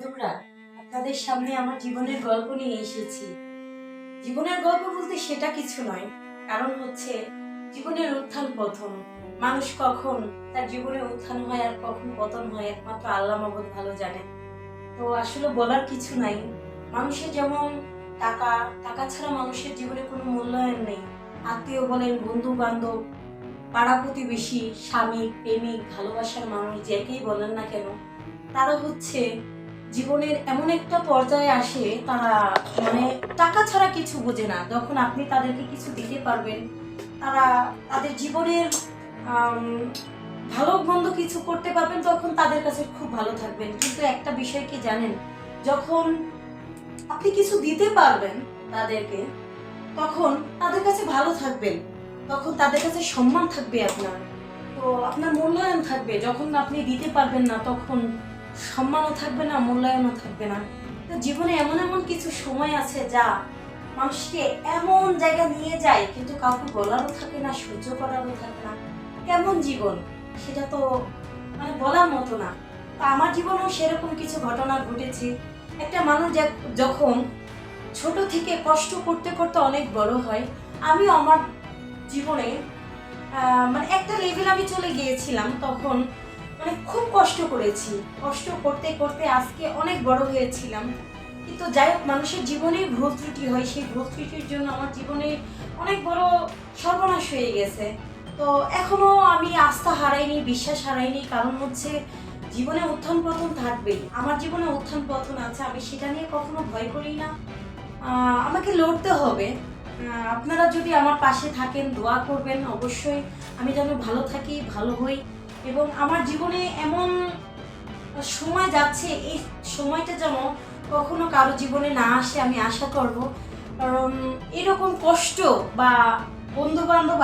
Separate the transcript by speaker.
Speaker 1: বন্ধুরা, আপনাদের সামনে আমার জীবনের গল্প নিয়ে এসেছি। জীবনের গল্প বলতে সেটা কিছু নয়, কারণ হচ্ছে জীবনের উত্থান পতন। মানুষ কখন তার জীবনে উত্থান হয় আর কখন পতন হয় একমাত্র আল্লাহ মাবুদ ভালো জানেন। তো আসলে বলার কিছু নাই। মানুষের যেমন টাকা টাকা ছাড়া মানুষের জীবনে কোনো মূল্যায়ন নেই। আত্মীয় বলেন, বন্ধু বান্ধব, পাড়া প্রতিবেশী, স্বামী, প্রেমিক, ভালোবাসার মানুষ, যাকেই বলেন না কেন, তারা হচ্ছে জীবনের এমন একটা পর্যায়ে আসে, তারা মানে টাকা ছাড়া কিছু বোঝে না। যখন আপনি তাদেরকে কিছু দিতে পারবেন, তারা তাদের জীবনের আম, ভালো মন্দ কিছু করতে পারবেন, তখন তাদের কাছে খুব ভালো থাকবেন। কিন্তু একটা বিষয় কি জানেন, যখন আপনি কিছু দিতে পারবেন তাদেরকে, তখন তাদের কাছে ভালো থাকবেন, তখন তাদের কাছে সম্মান থাকবে আপনার, তো আপনার মূল্যায়ন থাকবে। যখন আপনি দিতে পারবেন না, তখন সম্মানও থাকবে না, মূল্যায়নও থাকবে না। তো জীবনে এমন এমন কিছু সময় আছে যা মানুষকে এমন জায়গা নিয়ে যায়, কিন্তু কাউকে বলারও থাকে না, সহ্য করারও থাকে না। কেমন জীবন সেটা তো মানে বলার মতো না। তো আমার জীবনেও সেরকম কিছু ঘটনা ঘটেছে। একটা মানুষ যখন ছোট থেকে কষ্ট করতে করতে অনেক বড় হয়, আমিও আমার জীবনে মানে একটা লেভেল আমি চলে গিয়েছিলাম। তখন মানে খুব কষ্ট করেছি, কষ্ট করতে করতে আজকে অনেক বড় হয়েছিলাম। কিন্তু যাই হোক, মানুষের জীবনে ভুল ত্রুটি হয়, সেই ভুল ত্রুটির জন্য আমার জীবনে অনেক বড় সর্বনাশ হয়ে গেছে। তো এখনো আমি আস্থা হারাইনি, বিশ্বাস হারাইনি, কারণ হচ্ছে জীবনে উত্থান পতন থাকবেই। আমার জীবনে উত্থান পতন আছে, আমি সেটা নিয়ে কখনো ভয় করি না। আমাকে লড়তে হবে। আপনারা যদি আমার পাশে থাকেন, দোয়া করবেন অবশ্যই, আমি যেন ভালো থাকি, ভালো হই। এবং আমার জীবনে এমন সময় যাচ্ছে, এই সময়টা যেন কখনো কারো জীবনে না আসে, আমি আশা করব। কারণ এরকম কষ্ট বা বন্ধু বান্ধব